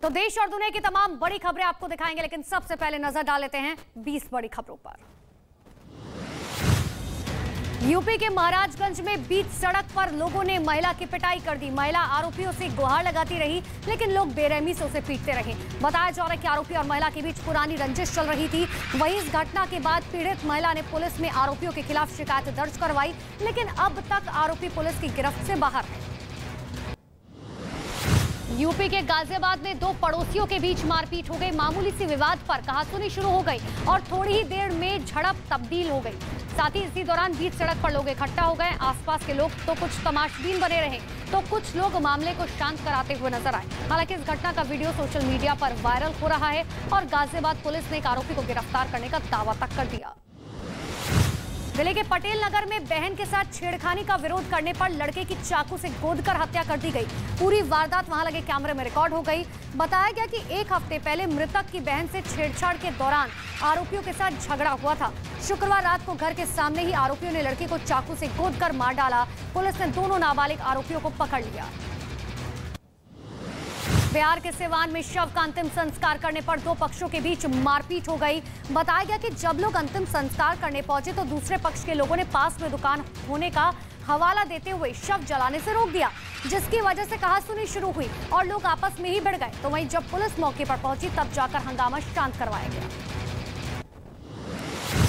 तो देश और दुनिया की तमाम बड़ी खबरें आपको दिखाएंगे, लेकिन सबसे पहले नजर डाल लेते हैं 20 बड़ी खबरों पर। यूपी के महाराजगंज में बीच सड़क पर लोगों ने महिला की पिटाई कर दी। महिला आरोपियों से गुहार लगाती रही, लेकिन लोग बेरहमी से उसे पीटते रहे। बताया जा रहा है कि आरोपी और महिला के बीच पुरानी रंजिश चल रही थी। वहीं इस घटना के बाद पीड़ित महिला ने पुलिस में आरोपियों के खिलाफ शिकायत दर्ज करवाई, लेकिन अब तक आरोपी पुलिस की गिरफ्त से बाहर है। यूपी के गाजियाबाद में दो पड़ोसियों के बीच मारपीट हो गई। मामूली सी विवाद पर कहासुनी शुरू हो गई और थोड़ी ही देर में झड़प तब्दील हो गई। साथ ही इसी दौरान बीच सड़क पर लोग इकट्ठा हो गए। आसपास के लोग तो कुछ तमाशबीन बने रहे, तो कुछ लोग मामले को शांत कराते हुए नजर आए। हालांकि इस घटना का वीडियो सोशल मीडिया पर वायरल हो रहा है और गाजियाबाद पुलिस ने एक आरोपी को गिरफ्तार करने का दावा तक कर दिया। जिले के पटेल नगर में बहन के साथ छेड़खानी का विरोध करने पर लड़के की चाकू से गोदकर हत्या कर दी गई। पूरी वारदात वहां लगे कैमरे में रिकॉर्ड हो गई। बताया गया कि एक हफ्ते पहले मृतक की बहन से छेड़छाड़ के दौरान आरोपियों के साथ झगड़ा हुआ था। शुक्रवार रात को घर के सामने ही आरोपियों ने लड़की को चाकू से गोदकर मार डाला। पुलिस ने दोनों नाबालिग आरोपियों को पकड़ लिया। बिहार के सिवान में शव का अंतिम संस्कार करने पर दो पक्षों के बीच मारपीट हो गई। बताया गया कि जब लोग अंतिम संस्कार करने पहुंचे तो दूसरे पक्ष के लोगों ने पास में दुकान होने का हवाला देते हुए शव जलाने से रोक दिया, जिसकी वजह से कहासुनी शुरू हुई और लोग आपस में ही भिड़ गए। तो वहीं जब पुलिस मौके पर पहुंची तब जाकर हंगामा शांत करवाया गया।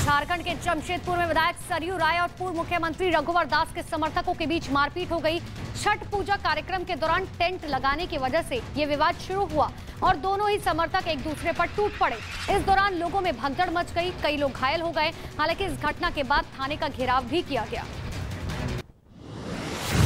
झारखंड के जमशेदपुर में विधायक सरयू राय और पूर्व मुख्यमंत्री रघुवर दास के समर्थकों के बीच मारपीट हो गई। छठ पूजा कार्यक्रम के दौरान टेंट लगाने की वजह से ये विवाद शुरू हुआ और दोनों ही समर्थक एक दूसरे पर टूट पड़े। इस दौरान लोगों में भगदड़ मच गई, कई लोग घायल हो गए। हालांकि इस घटना के बाद थाने का घेराव भी किया गया।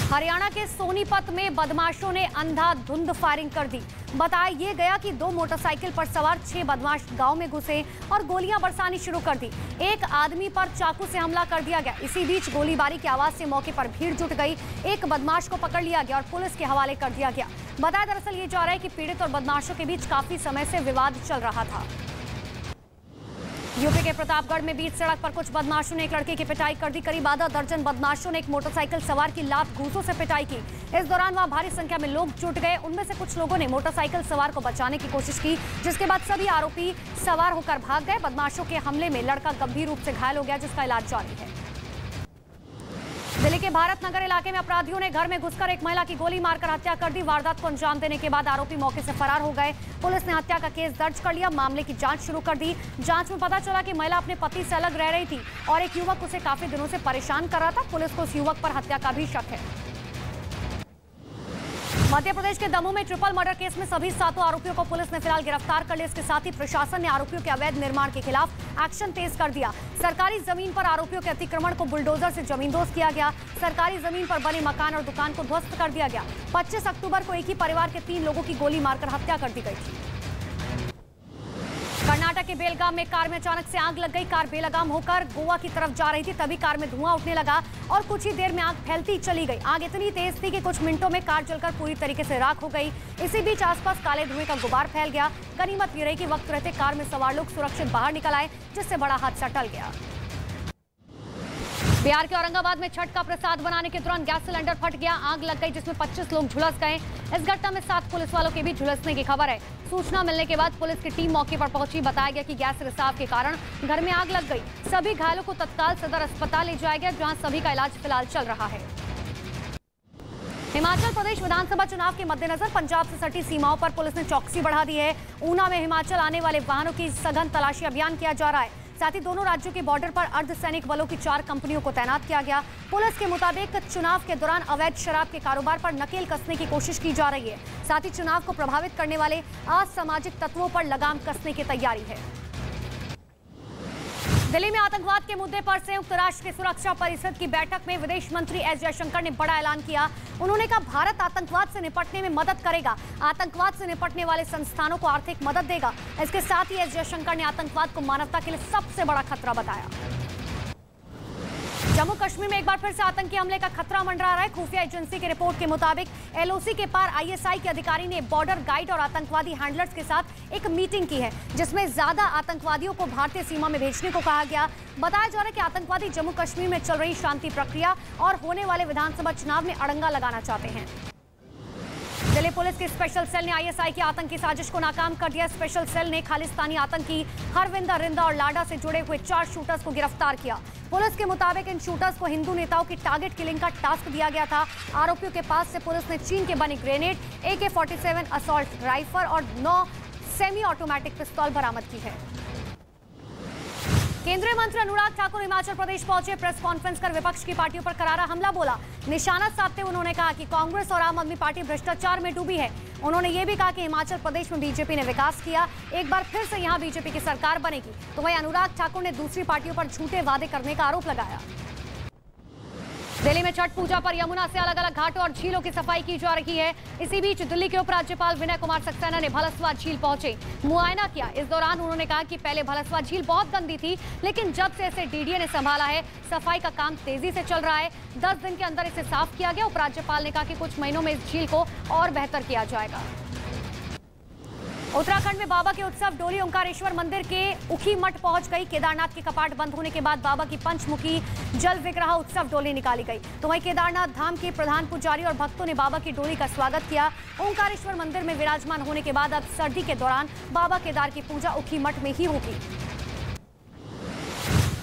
हरियाणा के सोनीपत में बदमाशों ने अंधाधुंध फायरिंग कर दी। बताया ये गया कि दो मोटरसाइकिल पर सवार 6 बदमाश गांव में घुसे और गोलियां बरसानी शुरू कर दी। एक आदमी पर चाकू से हमला कर दिया गया। इसी बीच गोलीबारी की आवाज से मौके पर भीड़ जुट गई। एक बदमाश को पकड़ लिया गया और पुलिस के हवाले कर दिया गया। बताया दरअसल ये जा रहा है कि पीड़ित और बदमाशों के बीच काफी समय से विवाद चल रहा था। यूपी के प्रतापगढ़ में बीच सड़क पर कुछ बदमाशों ने एक लड़के की पिटाई कर दी। करीब आधा दर्जन बदमाशों ने एक मोटरसाइकिल सवार की लात घूंसों से पिटाई की। इस दौरान वहां भारी संख्या में लोग जुट गए। उनमें से कुछ लोगों ने मोटरसाइकिल सवार को बचाने की कोशिश की, जिसके बाद सभी आरोपी सवार होकर भाग गए। बदमाशों के हमले में लड़का गंभीर रूप से घायल हो गया, जिसका इलाज जारी है। दिल्ली के भारत नगर इलाके में अपराधियों ने घर में घुसकर एक महिला की गोली मारकर हत्या कर दी। वारदात को अंजाम देने के बाद आरोपी मौके से फरार हो गए। पुलिस ने हत्या का केस दर्ज कर लिया, मामले की जांच शुरू कर दी। जांच में पता चला कि महिला अपने पति से अलग रह रही थी और एक युवक उसे काफी दिनों से परेशान कर रहा था। पुलिस को उस युवक पर हत्या का भी शक है। मध्य प्रदेश के दमोह में ट्रिपल मर्डर केस में सभी 7 आरोपियों को पुलिस ने फिलहाल गिरफ्तार कर लिया। इसके साथ ही प्रशासन ने आरोपियों के अवैध निर्माण के खिलाफ एक्शन तेज कर दिया। सरकारी जमीन पर आरोपियों के अतिक्रमण को बुलडोजर से जमींदोज किया गया। सरकारी जमीन पर बने मकान और दुकान को ध्वस्त कर दिया गया। 25 अक्टूबर को एक ही परिवार के 3 लोगों की गोली मारकर हत्या कर दी गई थी। कर्नाटक के बेलगाम में कार में अचानक से आग लग गई। कार बेलगाम होकर गोवा की तरफ जा रही थी, तभी कार में धुआं उठने लगा और कुछ ही देर में आग फैलती चली गई। आग इतनी तेज थी कि कुछ मिनटों में कार जलकर पूरी तरीके से राख हो गई। इसी बीच आसपास काले धुएं का गुबार फैल गया। गनीमत ये रही कि वक्त रहते कार में सवार लोग सुरक्षित बाहर निकल आए, जिससे बड़ा हादसा टल गया। बिहार के औरंगाबाद में छठ का प्रसाद बनाने के दौरान गैस सिलेंडर फट गया, आग लग गई, जिसमें 25 लोग झुलस गए। इस घटना में 7 पुलिस वालों के भी झुलसने की खबर है। सूचना मिलने के बाद पुलिस की टीम मौके पर पहुंची। बताया गया कि गैस रिसाव के कारण घर में आग लग गई। सभी घायलों को तत्काल सदर अस्पताल ले जाया गया, जहां सभी का इलाज फिलहाल चल रहा है। हिमाचल प्रदेश विधानसभा चुनाव के मद्देनजर पंजाब से सटी सीमाओं पर पुलिस ने चौकसी बढ़ा दी है। ऊना में हिमाचल आने वाले वाहनों की सघन तलाशी अभियान किया जा रहा है। साथ ही दोनों राज्यों के बॉर्डर पर अर्धसैनिक बलों की 4 कंपनियों को तैनात किया गया। पुलिस के मुताबिक चुनाव के दौरान अवैध शराब के कारोबार पर नकेल कसने की कोशिश की जा रही है। साथ ही चुनाव को प्रभावित करने वाले असामाजिक तत्वों पर लगाम कसने की तैयारी है। दिल्ली में आतंकवाद के मुद्दे पर संयुक्त राष्ट्र की सुरक्षा परिषद की बैठक में विदेश मंत्री एस जयशंकर ने बड़ा ऐलान किया। उन्होंने कहा भारत आतंकवाद से निपटने में मदद करेगा, आतंकवाद से निपटने वाले संस्थानों को आर्थिक मदद देगा। इसके साथ ही एस जयशंकर ने आतंकवाद को मानवता के लिए सबसे बड़ा खतरा बताया। जम्मू कश्मीर में एक बार फिर से आतंकी हमले का खतरा मंडरा रहा है। खुफिया एजेंसी की रिपोर्ट के मुताबिक एलओसी के पार आईएसआई के अधिकारी ने बॉर्डर गाइड और आतंकवादी हैंडलर्स के साथ एक मीटिंग की है, जिसमें ज्यादा आतंकवादियों को भारतीय सीमा में भेजने को कहा गया। बताया जा रहा है कि आतंकवादी जम्मू कश्मीर में चल रही शांति प्रक्रिया और होने वाले विधानसभा चुनाव में अड़ंगा लगाना चाहते हैं। दिल्ली पुलिस की स्पेशल सेल ने आईएसआई की आतंकी साजिश को नाकाम कर दिया। स्पेशल सेल ने खालिस्तानी आतंकी हरविंदर रिंदा और लाडा से जुड़े हुए 4 शूटर्स को गिरफ्तार किया। पुलिस के मुताबिक इन शूटर्स को हिंदू नेताओं की टारगेट किलिंग का टास्क दिया गया था। आरोपियों के पास से पुलिस ने चीन के बनी ग्रेनेड, AK-47 असॉल्ट राइफल और 9 सेमी ऑटोमेटिक पिस्तौल बरामद की है। केंद्रीय मंत्री अनुराग ठाकुर हिमाचल प्रदेश पहुंचे। प्रेस कॉन्फ्रेंस कर विपक्ष की पार्टियों पर करारा हमला बोला। निशाना साधते हुए उन्होंने कहा कि कांग्रेस और आम आदमी पार्टी भ्रष्टाचार में डूबी है। उन्होंने ये भी कहा कि हिमाचल प्रदेश में बीजेपी ने विकास किया, एक बार फिर से यहां बीजेपी की सरकार बनेगी। तो वहीं अनुराग ठाकुर ने दूसरी पार्टियों पर झूठे वादे करने का आरोप लगाया। दिल्ली में छठ पूजा पर यमुना से अलग अलग घाटों और झीलों की सफाई की जा रही है। इसी बीच दिल्ली के उपराज्यपाल विनय कुमार सक्सेना ने भलसवा झील पहुंचे, मुआयना किया। इस दौरान उन्होंने कहा कि पहले भलसवा झील बहुत गंदी थी, लेकिन जब से इसे डीडीए ने संभाला है, सफाई का काम तेजी से चल रहा है। 10 दिन के अंदर इसे साफ किया गया। उपराज्यपाल ने कहा कि कुछ महीनों में इस झील को और बेहतर किया जाएगा। उत्तराखंड में बाबा के उत्सव डोली ओंकारेश्वर मंदिर के उखी मठ पहुंच गई। केदारनाथ के कपाट बंद होने के बाद बाबा की पंचमुखी जल विग्रह उत्सव डोली निकाली गई। तो वहीं केदारनाथ धाम के प्रधान पुजारी और भक्तों ने बाबा की डोली का स्वागत किया। ओंकारेश्वर मंदिर में विराजमान होने के बाद अब सर्दी के दौरान बाबा केदार की पूजा उखी मठ में ही होगी।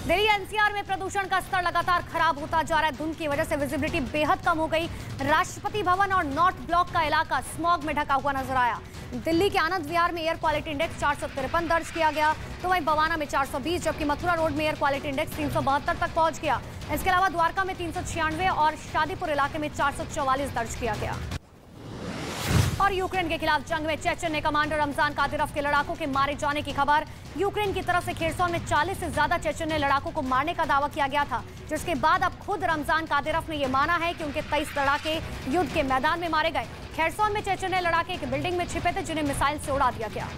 दिल्ली एनसीआर में प्रदूषण का स्तर लगातार खराब होता जा रहा है। धुंध की वजह से विजिबिलिटी बेहद कम हो गई। राष्ट्रपति भवन और नॉर्थ ब्लॉक का इलाका स्मॉग में ढका हुआ नजर आया। दिल्ली के आनंद विहार में एयर क्वालिटी इंडेक्स 453 दर्ज किया गया। तो वहीं बवाना में 420, जबकि मथुरा रोड में एयर क्वालिटी इंडेक्स 372 तक पहुंच गया। इसके अलावा द्वारका में 396 और शादीपुर इलाके में 444 दर्ज किया गया। और यूक्रेन के खिलाफ जंग में चेचन ने कमांडर रमजान कादिरोव के लड़ाकों के मारे जाने की खबर। यूक्रेन की तरफ से खेरसोन में 40 से ज्यादा चेचन ने लड़ाकों को मारने का दावा किया गया था, जिसके बाद अब खुद रमजान कादिरोव ने यह माना है कि उनके 23 लड़ाके युद्ध के मैदान में मारे गए। खेरसोन में चेचन ने लड़ाके एक बिल्डिंग में छिपे थे, जिन्हें मिसाइल से उड़ा दिया गया।